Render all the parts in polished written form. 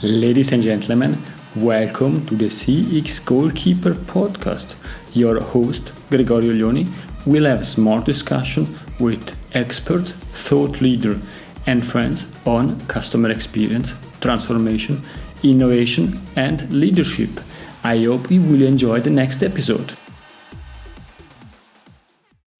Ladies and gentlemen, welcome to the CX Goalkeeper podcast. Your host, Gregorio Lioni, will have a smart discussion with expert, thought leader, and friends on customer experience, transformation, innovation, and leadership. I hope you will enjoy the next episode.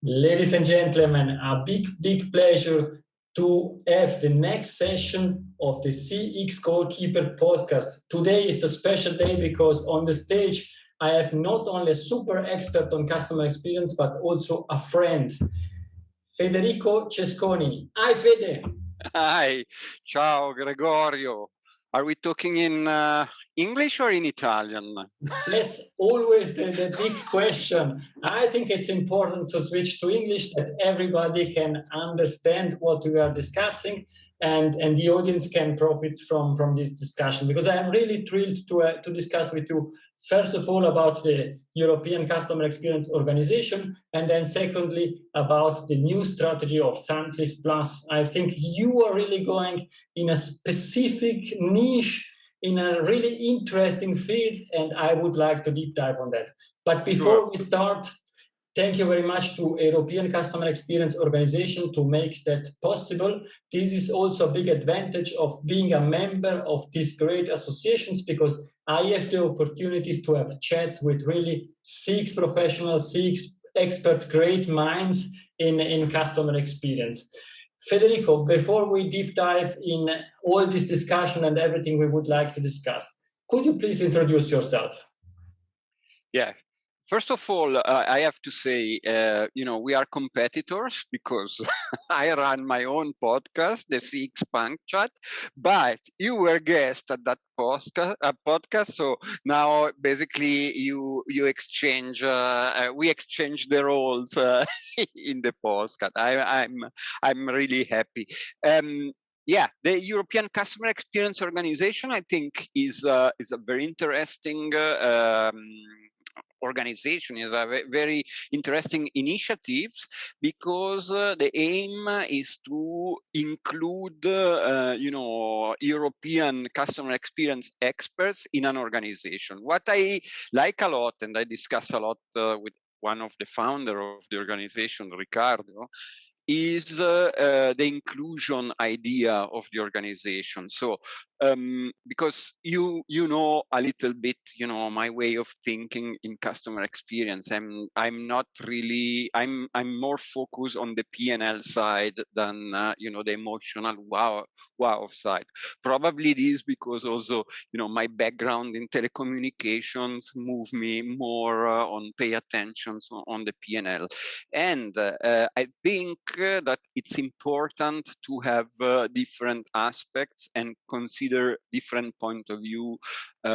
Ladies and gentlemen, a big pleasure to have the next session of the CX Goalkeeper podcast. Today is a special day because on the stage I have not only a super expert on customer experience but also a friend, Federico Cesconi. Hi Fede. Hi, ciao Gregorio. Are we talking in English or in Italian? That's always the big question. I think it's important to switch to English that everybody can understand what we are discussing and the audience can profit from this discussion, because I'm really thrilled to discuss with you, first of all, about the European Customer Experience Organization, and then secondly, about the new strategy of Sandsiv Plus. I think you are really going in a specific niche in a really interesting field, and I would like to deep dive on that. But before we start, thank you very much to European Customer Experience Organization to make that possible. This is also a big advantage of being a member of these great associations, because I have the opportunities to have chats with really CX professionals, CX expert, great minds in customer experience. Federico, before we deep dive in all this discussion and everything we would like to discuss, could you please introduce yourself? Yeah. First of all, I have to say, we are competitors because I run my own podcast, the CX Punk Chat, but you were guest at that podcast. So now basically we exchange the roles in the podcast. I'm really happy. The European Customer Experience Organization, I think, is a very interesting organization, is a very interesting initiatives, because the aim is to include European customer experience experts in an organization. What I like a lot, and I discuss a lot with one of the founder of the organization, Riccardo, is the inclusion idea of the organization. So because you know a little bit, my way of thinking in customer experience. I'm not really, I'm more focused on the P&L side than the emotional wow side. Probably this because also my background in telecommunications move me more on pay attention on the P&L, and I think that it's important to have different aspects and consider different point of view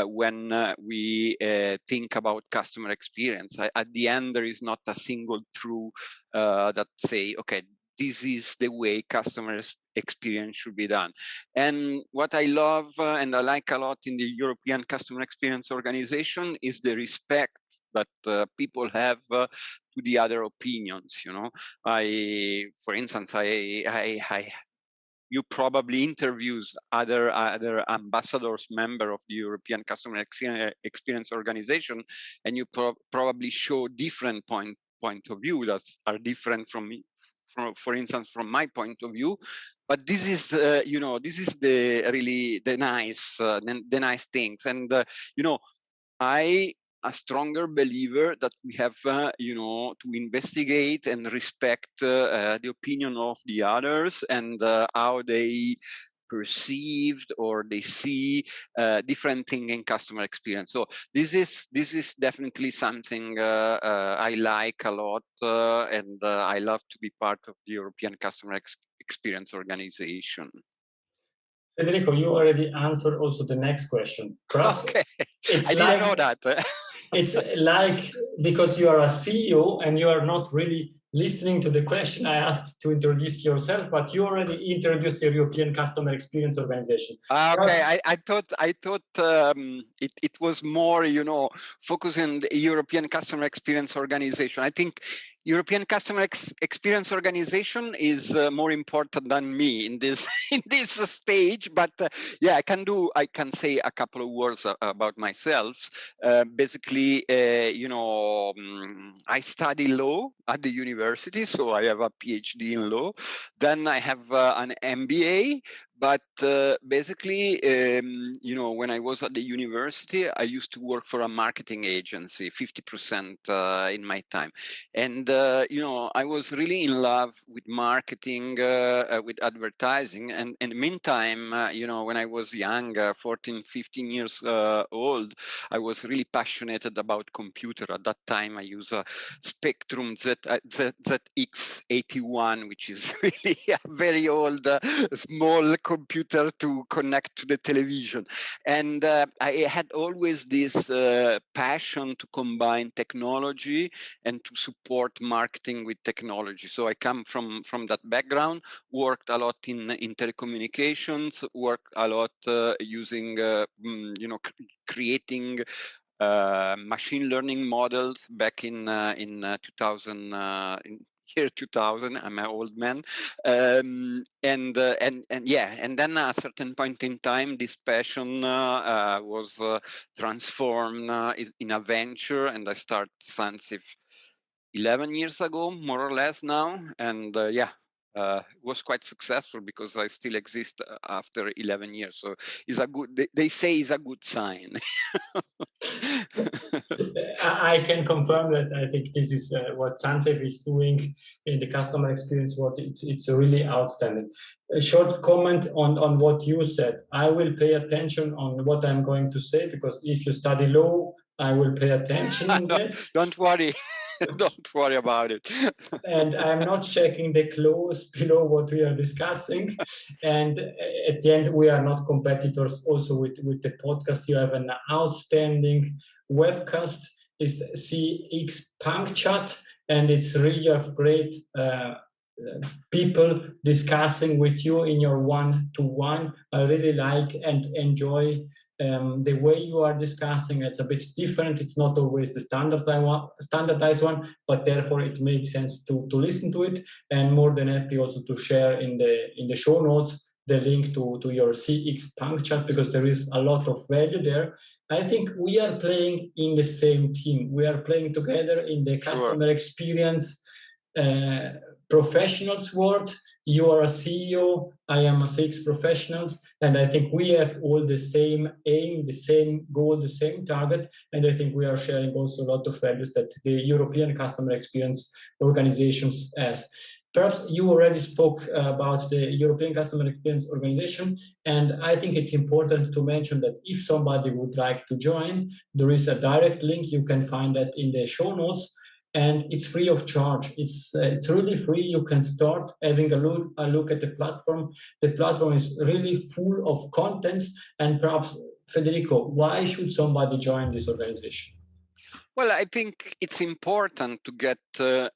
when we think about customer experience. At the end, there is not a single truth that say, okay, this is the way customer experience should be done. And what I love and I like a lot in the European Customer Experience Organization is the respect that people have to the other opinions. For instance, you probably interviews other ambassadors, member of the European Customer Experience Organization, and you probably show different point of view that are different from me. For instance, from my point of view, but this is this is the nice things, and I a stronger believer that we have to investigate and respect the opinion of the others, and how they perceived or they see different thing in customer experience. So this is definitely something I like a lot, and I love to be part of the European Customer Experience Organization. Federico, you already answered also the next question. Perhaps okay, I didn't know that. It's like, because you are a CEO and you are not really listening to the question I asked to introduce yourself, but you already introduced the European Customer Experience Organization. Okay, I thought it was more, focusing on the European Customer Experience Organization. I think European customer experience organization is more important than me in this in this stage, but yeah, I can say a couple of words about myself. Basically, I study law at the university, so I have a PhD in law. Then I have an MBA. But basically, when I was at the university, I used to work for a marketing agency, 50% in my time. And, I was really in love with marketing, with advertising. And in the meantime, when I was young, 14, 15 years old, I was really passionate about computer. At that time, I used a Spectrum ZX81, which is really a very old, small computer to connect to the television. And I had always this passion to combine technology and to support marketing with technology. So I come from that background, worked a lot in telecommunications, worked a lot using, creating machine learning models back in 2000. Year 2000, I'm an old man, and yeah, and then at a certain point in time, this passion was transformed in a venture, and I started Sandsiv 11 years ago, more or less now, and yeah. It was quite successful because I still exist after 11 years. So it's a good. They say it's a good sign. I can confirm that. I think this is what Sandsiv is doing in the customer experience. It's really outstanding. A short comment on what you said. I will pay attention on what I'm going to say, because if you study law, I will pay attention in that. Don't worry. Don't worry about it. And I'm not checking the clause below what we are discussing. And at the end, we are not competitors. Also with the podcast, you have an outstanding webcast. It's CX Chat, and it's really of great people discussing with you in your one-to-one. I really like and enjoy the way you are discussing. It's a bit different. It's not always the standardized one, but therefore it makes sense to listen to it. And more than happy also to share in the show notes the link to your CX Chat, because there is a lot of value there. I think we are playing in the same team. We are playing together in the customer experience professionals world. You are a CEO, I am a CX professionals, and I think we have all the same aim, the same goal, the same target, and I think we are sharing also a lot of values that the European customer experience organizations has. Perhaps you already spoke about the European Customer Experience Organization, and I think it's important to mention that if somebody would like to join, there is a direct link. You can find that in the show notes. And it's free of charge. It's really free. You can start having a look at the platform. The platform is really full of content. And perhaps, Federico, why should somebody join this organization? Well, I think it's important to get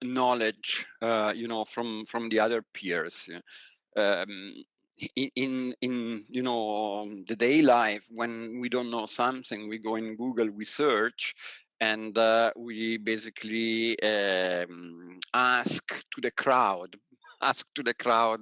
knowledge, from the other peers. In the day life, when we don't know something, we go in Google, we search, and we basically ask to the crowd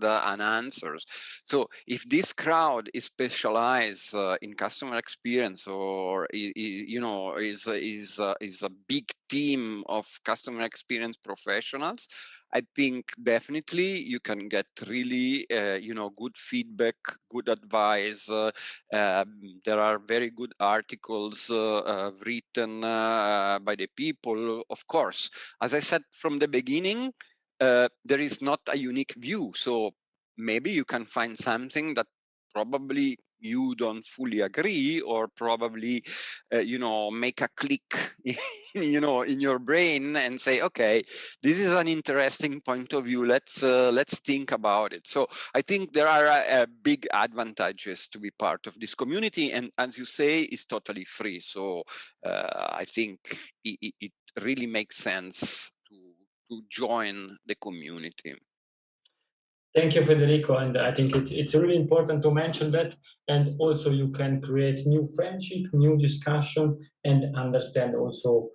an answers. So if this crowd is specialized in customer experience, or is a big team of customer experience professionals, I think definitely you can get really good feedback, good advice. There are very good articles written by the people. Of course, as I said from the beginning, there is not a unique view. So maybe you can find something that probably you don't fully agree, or probably, make a click, in your brain and say, okay, this is an interesting point of view. Let's think about it. So I think there are big advantages to be part of this community. And as you say, it's totally free. So I think it really makes sense to join the community. Thank you, Federico. And I think it's really important to mention that. And also you can create new friendship, new discussion, and understand also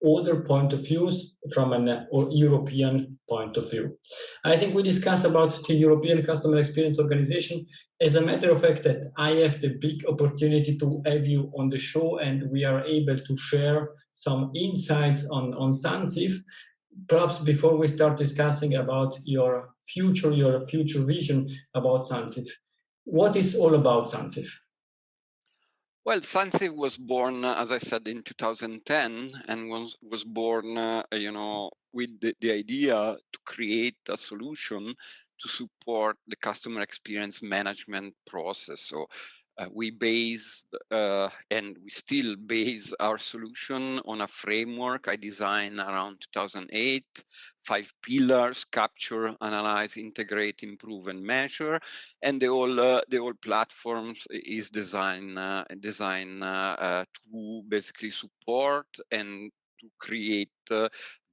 other point of views from an European point of view. I think we discussed about the European Customer Experience Organization. As a matter of fact, that I have the big opportunity to have you on the show, and we are able to share some insights on Sandsiv. Perhaps before we start discussing about your future vision about Sandsiv, what is all about Sandsiv? Well, Sandsiv was born, as I said, in 2010, and was born, with the idea to create a solution to support the customer experience management process. So we based and we still base our solution on a framework I designed around 2008, 5 pillars: capture, analyze, integrate, improve, and measure. And the whole platforms is designed to basically support and to create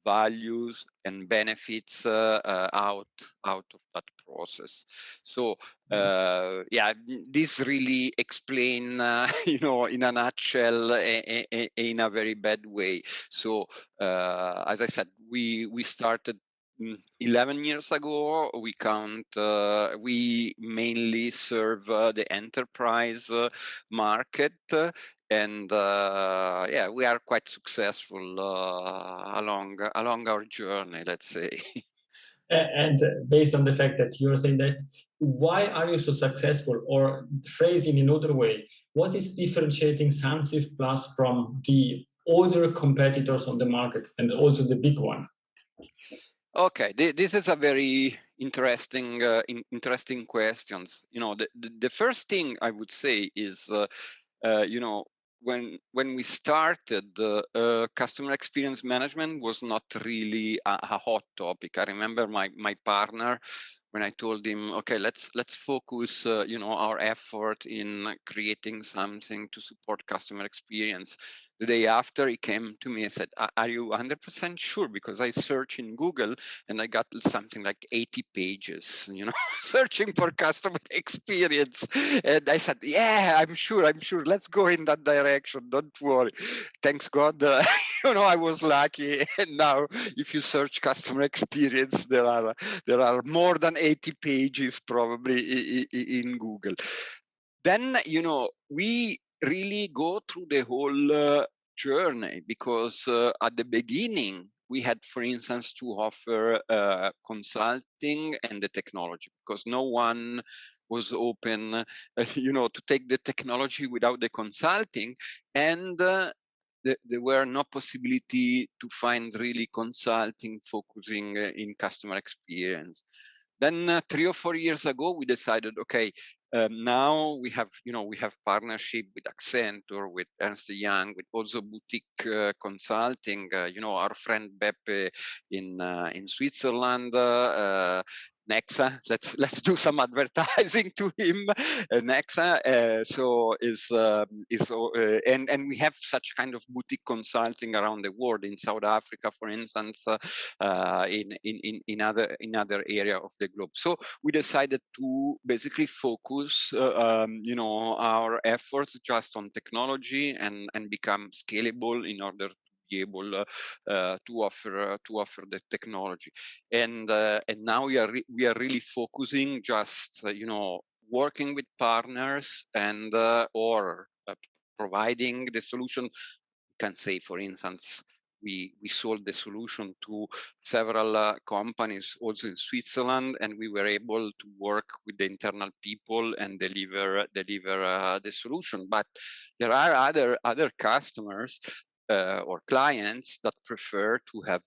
values and benefits out of that process. So yeah, this really explain in a nutshell, in a very bad way. So as I said, we started 11 years ago. We mainly serve the enterprise market, and yeah, we are quite successful along our journey, let's say. And based on the fact that you're saying that, why are you so successful? Or phrasing in another way, what is differentiating Sandsiv Plus from the other competitors on the market, and also the big one? Okay, this is a very interesting questions. The first thing I would say is, when we started, customer experience management was not really a hot topic. I remember my partner, when I told him, okay, let's focus our effort in creating something to support customer experience. The day after, he came to me and said, are you 100% sure? Because I searched in Google and I got something like 80 pages, searching for customer experience. And I said, yeah, I'm sure. Let's go in that direction. Don't worry. Thanks God, I was lucky. And now if you search customer experience, there are more than 80 pages probably in Google. Then, we really go through the whole journey, because at the beginning we had, for instance, to offer consulting and the technology, because no one was open, to take the technology without the consulting, and there were no possibility to find really consulting focusing in customer experience. Then 3 or 4 years ago, we decided, okay, now we have partnership with Accenture, with Ernst & Young, with also boutique consulting. Our friend Beppe in Switzerland. Nexa, let's do some advertising to him. Nexa, and we have such kind of boutique consulting around the world, in South Africa, for instance, in other area of the globe. So we decided to basically focus, our efforts just on technology and become scalable in order be able to offer the technology, and now we are really focusing just working with partners and or providing the solution. You can say, for instance, we sold the solution to several companies also in Switzerland, and we were able to work with the internal people and deliver the solution. But there are other customers or clients that prefer to have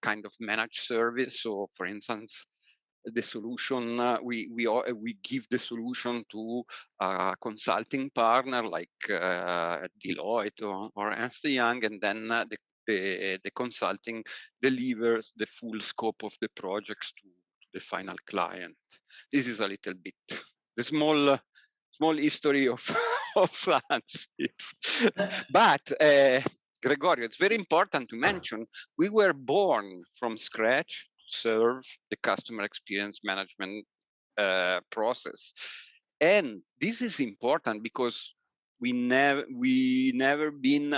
kind of managed service. So, for instance, the solution we give the solution to a consulting partner like Deloitte or Ernst & Young, and then the consulting delivers the full scope of the projects to the final client. This is a little bit the small history of Sandsiv. But Gregorio, it's very important to mention, we were born from scratch to serve the customer experience management process. And this is important because we never been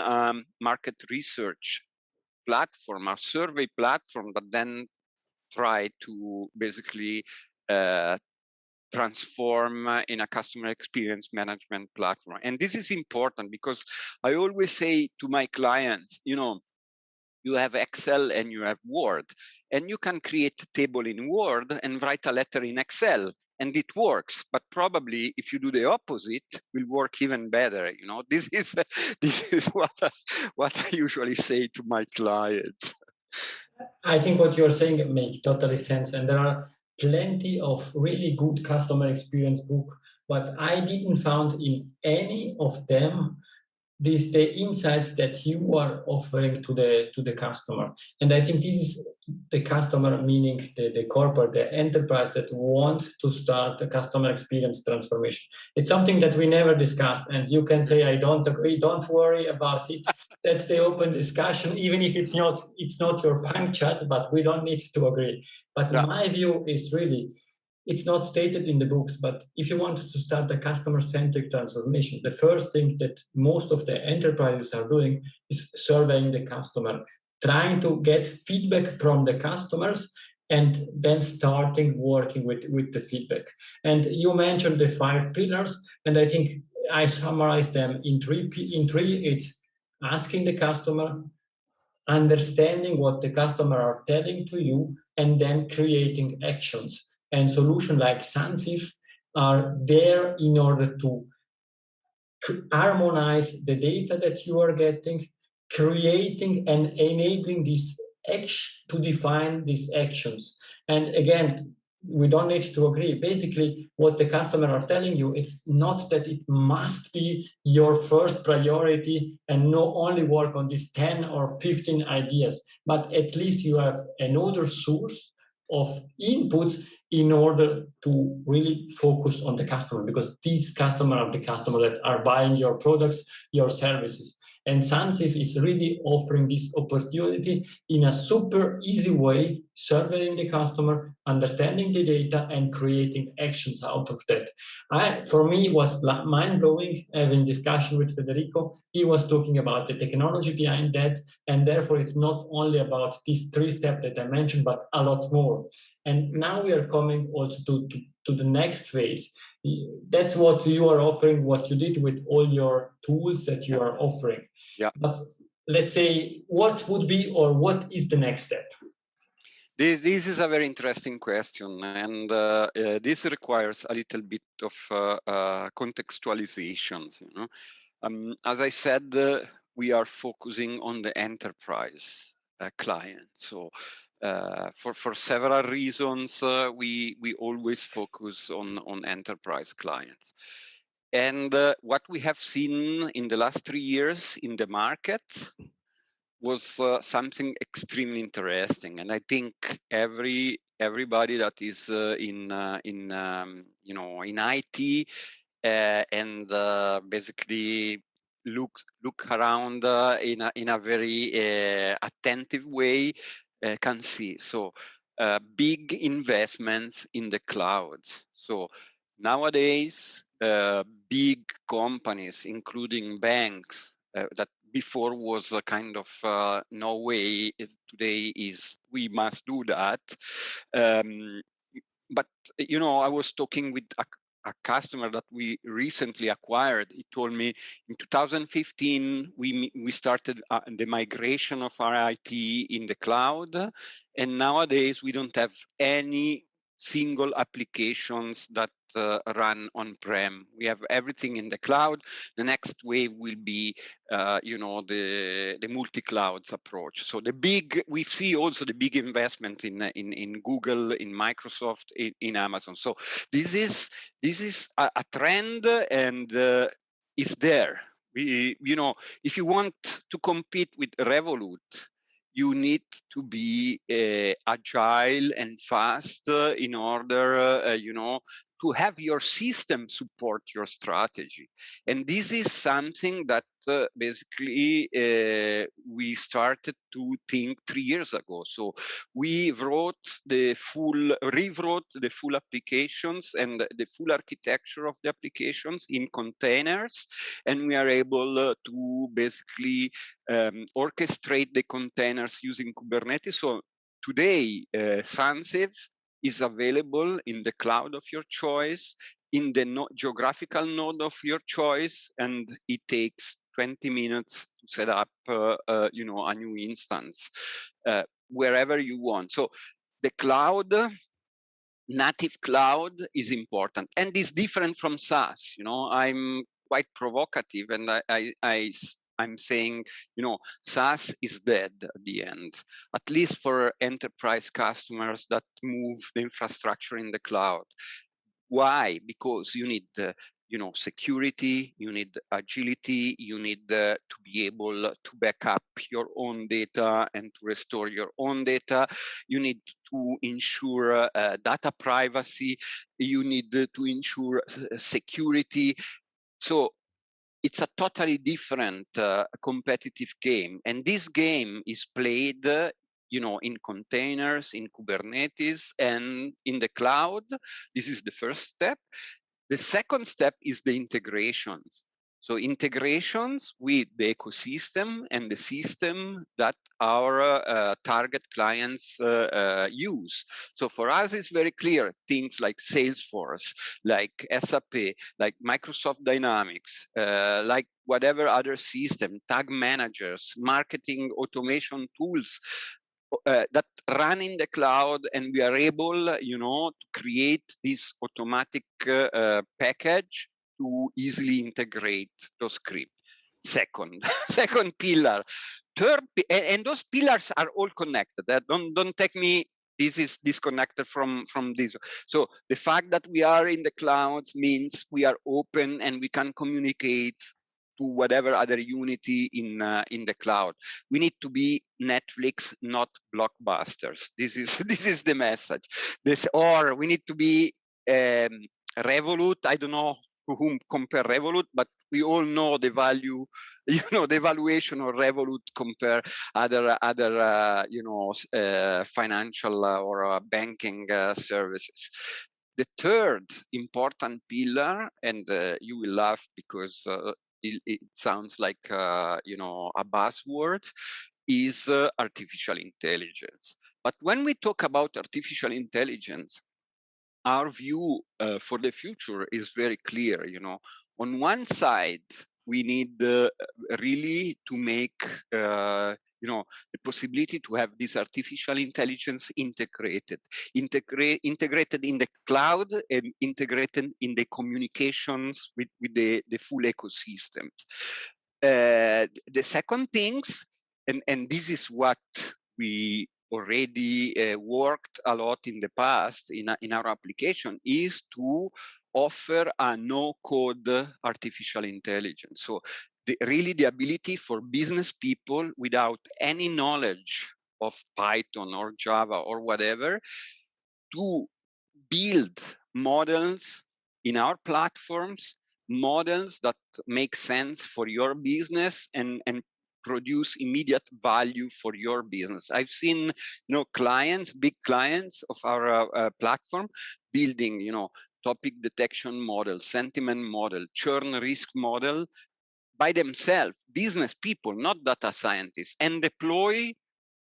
market research platform, a survey platform that then try to basically transform in a customer experience management platform. And this is important because I always say to my clients, you know, you have Excel and you have Word, and you can create a table in Word and write a letter in Excel, and it works. But probably if you do the opposite, will work even better. You know, this is what I usually say to my clients. I think what you're saying makes totally sense, and there are plenty of really good customer experience book, but I didn't found in any of them the insights that you are offering to the customer. And I think this is the customer, meaning the corporate, the enterprise that want to start a customer experience transformation. It's something that we never discussed, and you can say I don't agree, don't worry about it. That's the open discussion, even if it's not your punk chat, but we don't need to agree. But Yeah. my view is really, it's not stated in the books, but if you want to start a customer-centric transformation, the first thing that most of the enterprises are doing is surveying the customer, trying to get feedback from the customers, and then starting working with the feedback. And you mentioned the 5 pillars, and I think I summarize them in three. It's asking the customer, understanding what the customer are telling to you, and then creating actions. And solutions like Sandsiv are there in order to harmonize the data that you are getting, creating and enabling this to define these actions. And again, we don't need to agree. Basically, what the customer are telling you, it's not that it must be your first priority and not only work on these 10 or 15 ideas, but at least you have another source of inputs in order to really focus on the customer, because these customers are the customers that are buying your products, your services. And Sandsiv is really offering this opportunity in a super easy way, surveying the customer, understanding the data, and creating actions out of that. For me, it was mind-blowing having discussion with Federico. He was talking about the technology behind that, and therefore it's not only about these 3 steps that I mentioned, but a lot more. And now we are coming also to the next phase. That's what you are offering, what you did with all your tools that you are offering. Yeah. But let's say, what would be or what is the next step? This is a very interesting question, and this requires a little bit of contextualizations. You know, as I said, we are focusing on the enterprise client. So for several reasons, we always focus on enterprise clients. And what we have seen in the last 3 years in the market was something extremely interesting, and I think everybody that is in IT and basically look around in a very attentive way can see. So big investments in the cloud. So nowadays, big companies, including banks, that before was a kind of no way, today is we must do that. But you know, I was talking with a customer that we recently acquired. He told me in 2015 we started the migration of our IT in the cloud, and nowadays we don't have any single applications that run on-prem. We have everything in the cloud. The next wave will be, the multi-clouds approach. So we see also the big investment in Google, in Microsoft, in Amazon. So this is a trend, and it's there. If you want to compete with Revolut, you need to be agile and fast in order, to have your system support your strategy. And this is something that basically we started to think 3 years ago. So we rewrote the full applications and the full architecture of the applications in containers, and we are able to basically orchestrate the containers using Kubernetes. So today, Sandsiv is available in the cloud of your choice, in the geographical node of your choice, and it takes 20 minutes to set up, a new instance wherever you want. So the cloud, native cloud, is important, and is different from SaaS. I'm quite provocative, and I'm saying, SaaS is dead at the end, at least for enterprise customers that move the infrastructure in the cloud. Why? Because you need, security, you need agility, you need to be able to back up your own data and to restore your own data. You need to ensure data privacy. You need to ensure security. So it's a totally different competitive game. And this game is played in containers, in Kubernetes, and in the cloud. This is the first step. The second step is the integrations. So integrations with the ecosystem and the system that our target clients use. So for us, it's very clear. Things like Salesforce, like SAP, like Microsoft Dynamics, like whatever other system, tag managers, marketing automation tools, that run in the cloud, and we are able, to create this automatic package to easily integrate those scripts. Second pillar. Third, and those pillars are all connected. Don't take me. This is disconnected from this. So the fact that we are in the clouds means we are open and we can communicate to whatever other unity in the cloud. We need to be Netflix, not blockbusters. This is the message. Or we need to be Revolut. I don't know to whom compare Revolut, but we all know the value, the valuation of Revolut compare other financial or banking services. The third important pillar, and you will laugh because it sounds like a buzzword, is artificial intelligence. But when we talk about artificial intelligence, our view for the future is very clear. On one side, we need really to make the possibility to have this artificial intelligence integrated in the cloud and integrated in the communications with the full ecosystem. The second things, and this is what we already worked a lot in the past in our application, is to offer a no-code artificial intelligence. So really the ability for business people without any knowledge of Python or Java or whatever to build models in our platforms, models that make sense for your business and produce immediate value for your business. I've seen, clients, big clients of our platform building, topic detection model, sentiment model, churn risk model by themselves, business people, not data scientists, and deploy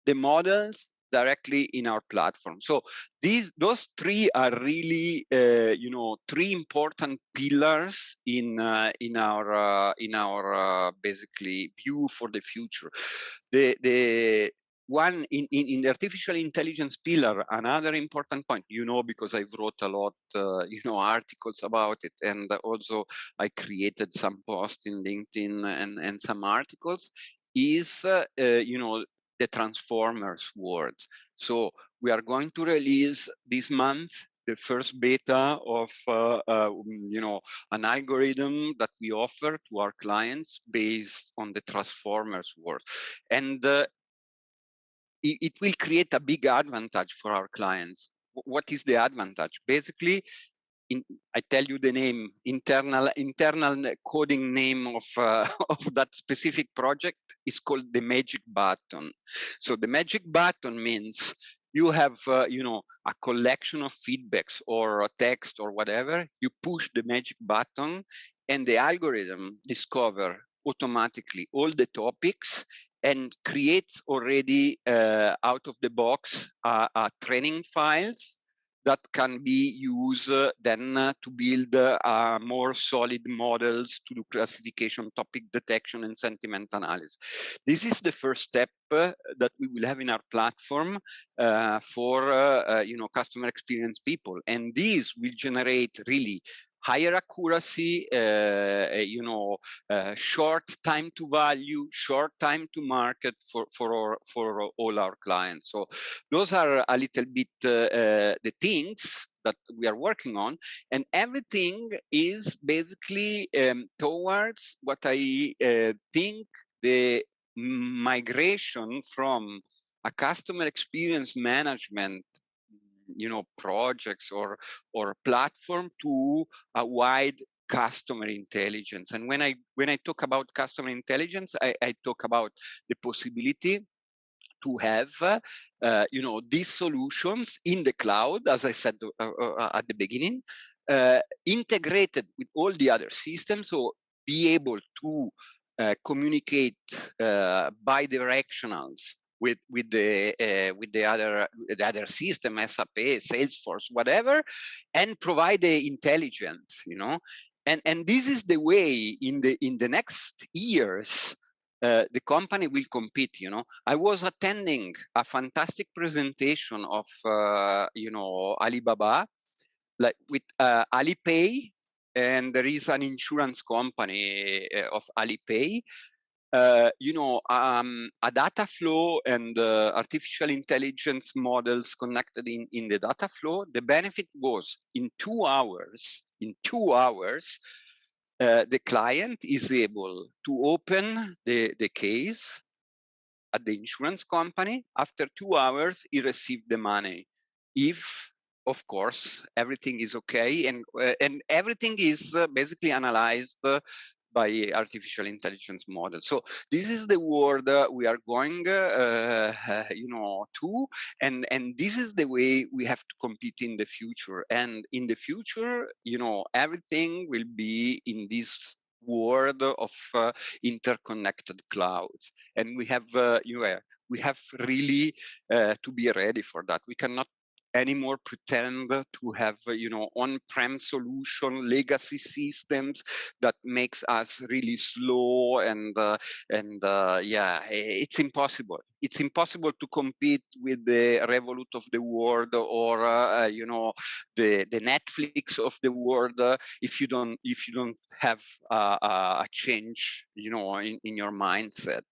the models directly in our platform. So those three are really, three important pillars in our basically view for the future. The one in the artificial intelligence pillar, another important point, because I've wrote a lot, articles about it, and also I created some posts in LinkedIn and some articles, is, the transformers world. So we are going to release this month the first beta of an algorithm that we offer to our clients based on the transformers world, and it will create a big advantage for our clients. What is the advantage? Basically, I tell you the name, internal coding name of of that specific project is called the magic button. So the magic button means you have a collection of feedbacks or a text or whatever. You push the magic button, and the algorithm discover automatically all the topics and creates already out of the box training files that can be used then to build more solid models to do classification, topic detection, and sentiment analysis. This is the first step that we will have in our platform for customer experience people, and this will generate really higher accuracy, short time to value, short time to market for all our clients. So those are a little bit the things that we are working on, and everything is basically towards what I think the migration from a customer experience management projects or platform to a wide customer intelligence. And when I talk about customer intelligence, I talk about the possibility to have these solutions in the cloud, as I said at the beginning, integrated with all the other systems, so be able to communicate bidirectionals with the other system, SAP, Salesforce, whatever, and provide the intelligence, and this is the way in the next years the company will compete. I was attending a fantastic presentation of Alibaba, like with Alipay, and there is an insurance company of Alipay. A data flow and artificial intelligence models connected in the data flow. The benefit was in 2 hours, the client is able to open the case at the insurance company. After 2 hours, he received the money. If, of course, everything is okay, and everything is basically analyzed by artificial intelligence models. So this is the world we are going, to, and this is the way we have to compete in the future. And in the future, everything will be in this world of interconnected clouds, and we have really to be ready for that. We cannot anymore pretend to have on-prem solution legacy systems that makes us really slow, and it's impossible. It's impossible to compete with the Revolut of the world or the Netflix of the world if you don't have a change in your mindset.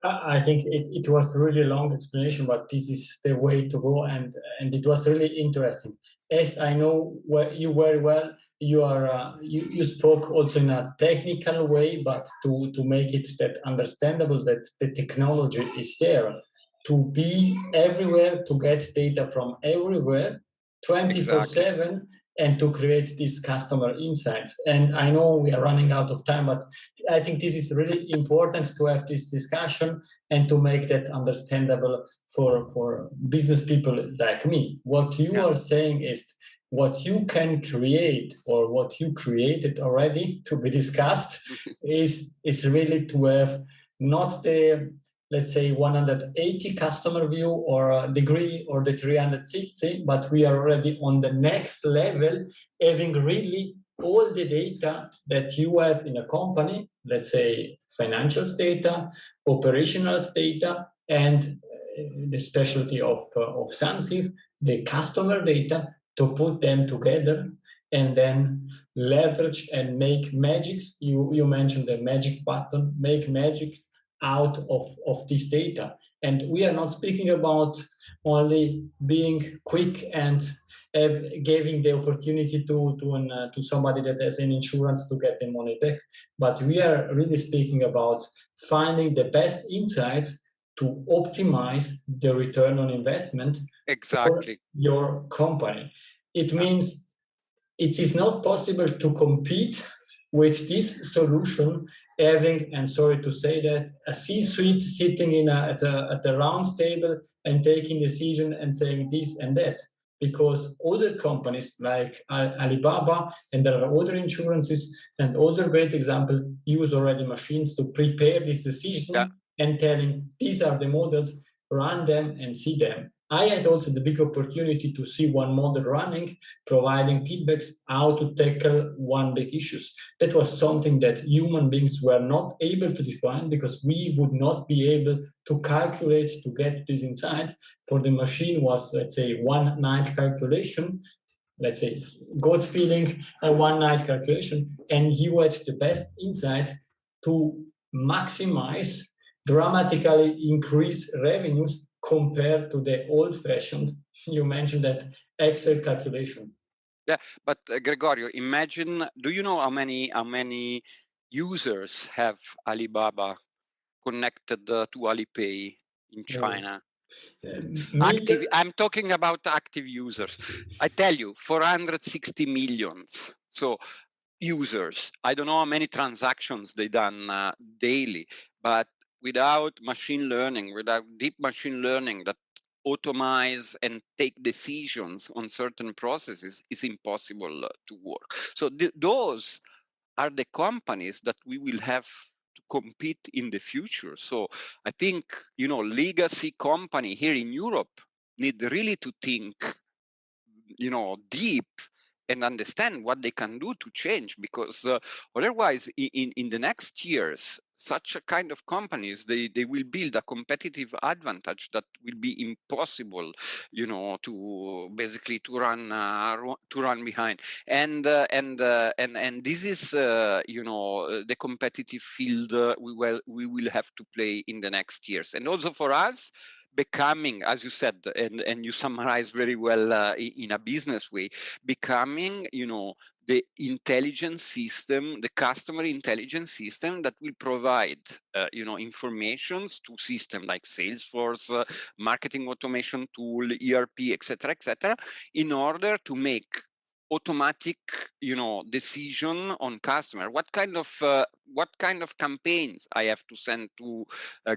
I think it was a really long explanation, but this is the way to go, and it was really interesting. As I know you very well, you spoke also in a technical way, but to make it that understandable that the technology is there to be everywhere, to get data from everywhere, 24/7. And to create these customer insights. And I know we are running out of time, but I think this is really important to have this discussion and to make that understandable for business people like me. What you are saying is what you can create, or what you created already to be discussed, is really to have not the, let's say, 180 customer view or degree or the 360, but we are already on the next level, having really all the data that you have in a company, let's say financials data, operationals data, and the specialty of Sandsiv, the customer data, to put them together and then leverage and make magics. You mentioned the magic button, make magic out of this data. And we are not speaking about only being quick and giving the opportunity to somebody that has an insurance to get the money back, but we are really speaking about finding the best insights to optimize the return on investment for your company. It means it is not possible to compete with this solution having, and sorry to say that, a C-suite sitting at a round table and taking decision and saying this and that. Because other companies like Alibaba, and there are other insurances and other great examples, use already machines to prepare this decision and telling these are the models, run them and see them. I had also the big opportunity to see one model running, providing feedbacks how to tackle one big issues. That was something that human beings were not able to define because we would not be able to calculate to get these insights. For the machine was, let's say, one night calculation, let's say gut feeling, a one night calculation, and you had the best insight to maximize, dramatically increase revenues compared to the old-fashioned, you mentioned that, Excel calculation. Yeah, but Gregorio, imagine, do you know how many users have Alibaba connected to Alipay in China? Active, I'm talking about active users. I tell you, 460 millions. So users. I don't know how many transactions they done daily, but without machine learning, without deep machine learning that automate and take decisions on certain processes, is impossible to work. So those are the companies that we will have to compete in the future. So I think, legacy company here in Europe need really to think, deep and understand what they can do to change, because otherwise in the next years, such a kind of companies, they will build a competitive advantage that will be impossible, to basically to run behind. And this is, the competitive field we will have to play in the next years. And also for us, becoming, as you said, and you summarized very well in a business way, becoming, the intelligence system, the customer intelligence system that will provide, informations to systems like Salesforce, marketing automation tool, ERP, etc., in order to make automatic, decision on customer. What kind of campaigns I have to send to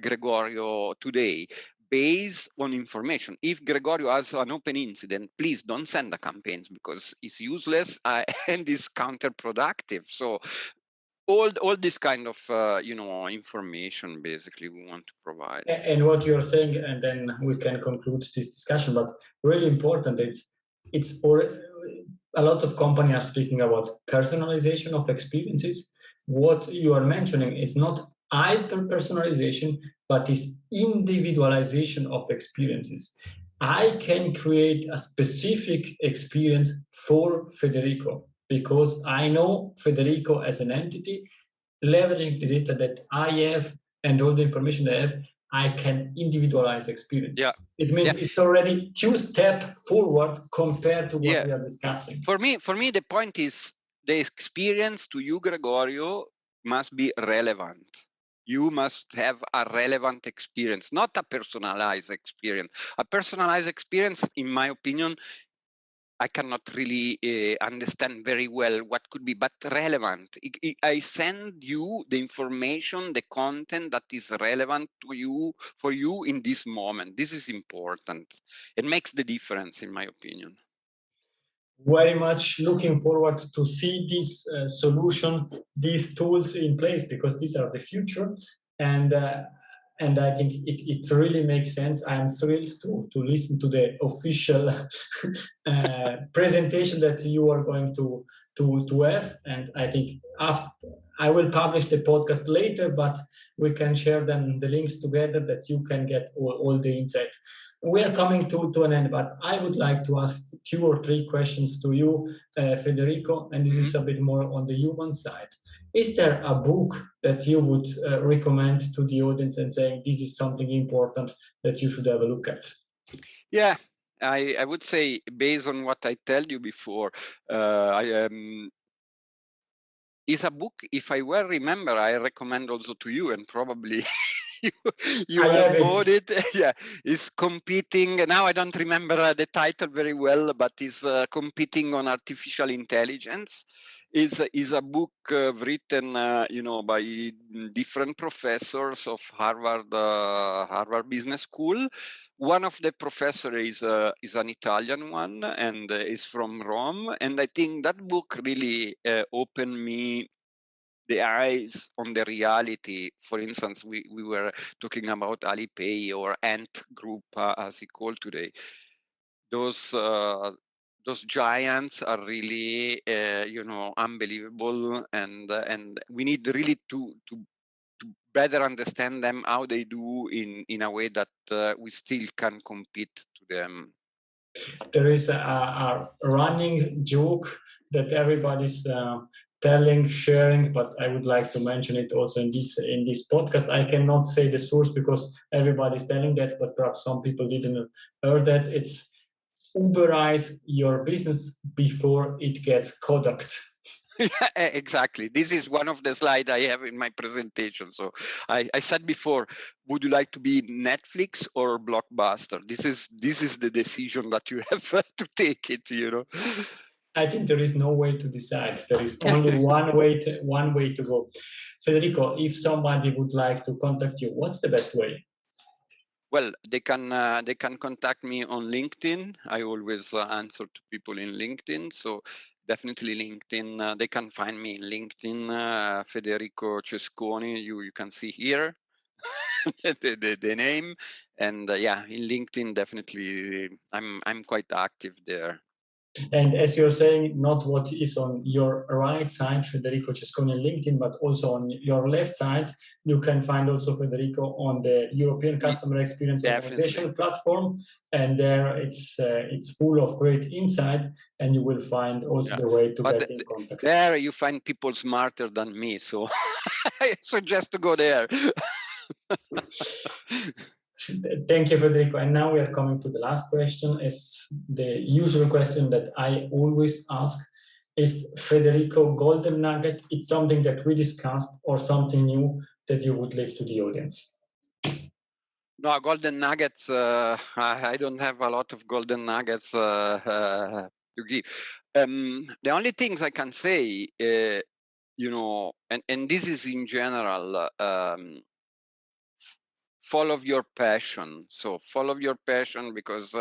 Gregorio today, based on information. If Gregorio has an open incident, please don't send the campaigns because it's useless and it's counterproductive. So all this kind of information basically we want to provide. And what you're saying, and then we can conclude this discussion, but really important, it's a lot of companies are speaking about personalization of experiences. What you are mentioning is not hyper personalization, but is individualization of experiences. I can create a specific experience for Federico because I know Federico as an entity, leveraging the data that I have and all the information I have, I can individualize experiences. Yeah. It means it's already 2 steps forward compared to what we are discussing. For me, the point is the experience to you, Gregorio, must be relevant. You must have a relevant experience, not a personalized experience. A personalized experience, in my opinion, I cannot really understand very well what could be, but relevant. I send you the information, the content that is relevant to you, for you in this moment. This is important. It makes the difference, in my opinion. Very much looking forward to see this solution, these tools in place, because these are the future. And I think it really makes sense. I am thrilled to listen to the official presentation that you are going to have. And I think I will publish the podcast later, but we can share then the links together that you can get all the insight. We are coming to an end, but I would like to ask 2 or 3 questions to you, Federico, and this is a bit more on the human side. Is there a book that you would recommend to the audience and saying this is something important that you should have a look at? Yeah, I would say, based on what I tell you before, is a book, if I well remember, I recommend also to you, and probably you have bought it. Yeah, is competing now. I don't remember the title very well, but is competing on artificial intelligence. Is a book written, by different professors of Harvard Business School. One of the professors is an Italian one and is from Rome. And I think that book really opened me the eyes on the reality. For instance, we were talking about Alipay or Ant Group, as it's called today. Those giants are really, unbelievable, and we need really to better understand them, how they do in a way that we still can compete to them. There is a running joke that everybody's telling, sharing, but I would like to mention it also in this podcast. I cannot say the source because everybody's telling that, but perhaps some people didn't hear that. It's Uberize your business before it gets Kodak. Yeah, exactly. This is one of the slides I have in my presentation. So I said before, would you like to be Netflix or Blockbuster? This is the decision that you have to take it, I think there is no way to decide. There is only one way to go. Federico, if somebody would like to contact you, what's the best way? Well, they can contact me on LinkedIn. I always answer to people in LinkedIn. So definitely LinkedIn. They can find me in LinkedIn, Federico Cesconi. You can see here the name, and in LinkedIn definitely I'm quite active there. And as you're saying, not what is on your right side, Federico Cesconi on LinkedIn, but also on your left side, you can find also Federico on the European Customer Experience Organization platform. And there it's full of great insight, and you will find also the way to get in contact. There you find people smarter than me, so I suggest to go there. Thank you, Federico. And now we are coming to the last question. It's the usual question that I always ask. Is Federico golden nugget? It's something that we discussed or something new that you would leave to the audience? No, golden nuggets. I don't have a lot of golden nuggets to give. The only things I can say, and this is in general, follow your passion. So follow your passion because,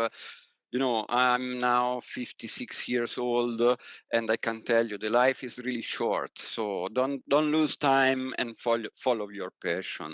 I'm now 56 years old, and I can tell you the life is really short. So don't lose time and follow your passion.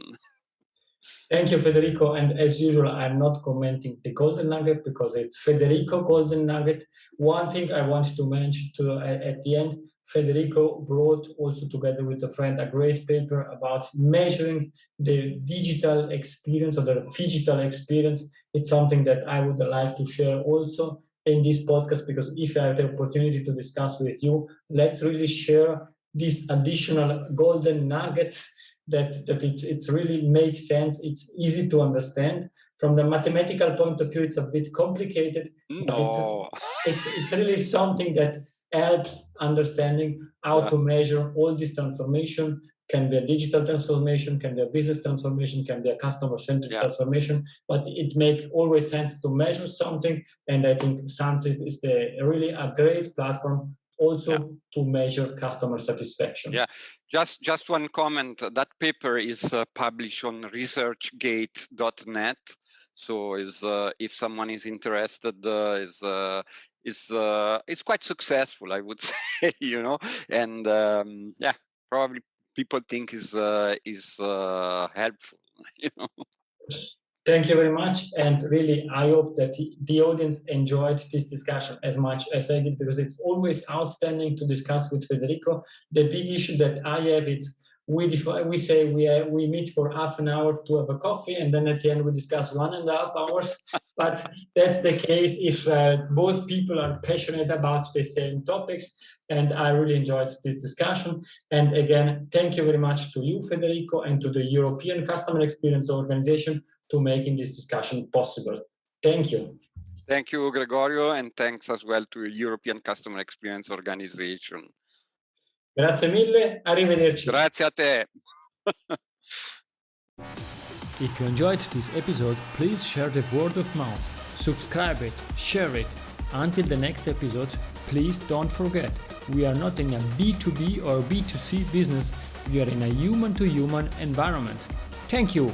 Thank you, Federico. And as usual, I'm not commenting the golden nugget because it's Federico golden nugget. One thing I want to mention at the end, Federico wrote also together with a friend a great paper about measuring the digital experience or the phygital experience. It's something that I would like to share also in this podcast, because if I have the opportunity to discuss with you, let's really share this additional golden nugget that it's really makes sense. It's easy to understand. From the mathematical point of view, it's a bit complicated. No. But it's really something that helps understanding how to measure all this transformation. Can be a digital transformation, can be a business transformation, can be a customer-centric transformation, but it makes always sense to measure something. And I think Sandsiv is really a great platform also to measure customer satisfaction. Yeah, just one comment. That paper is published on researchgate.net. So if someone is interested, it's quite successful, I would say, and probably people think is helpful, Thank you very much. And really, I hope that the audience enjoyed this discussion as much as I did, because it's always outstanding to discuss with Federico. The big issue that I have is we say we meet for half an hour to have a coffee, and then at the end we discuss 1.5 hours. But that's the case if both people are passionate about the same topics. And I really enjoyed this discussion. And again, thank you very much to you, Federico, and to the European Customer Experience Organization to making this discussion possible. Thank you. Thank you, Gregorio, and thanks as well to European Customer Experience Organization. Grazie mille, arrivederci. Grazie a te. If you enjoyed this episode, please share the word of mouth. Subscribe it, share it. Until the next episode, please don't forget, we are not in a B2B or B2C business, we are in a human-to-human environment. Thank you!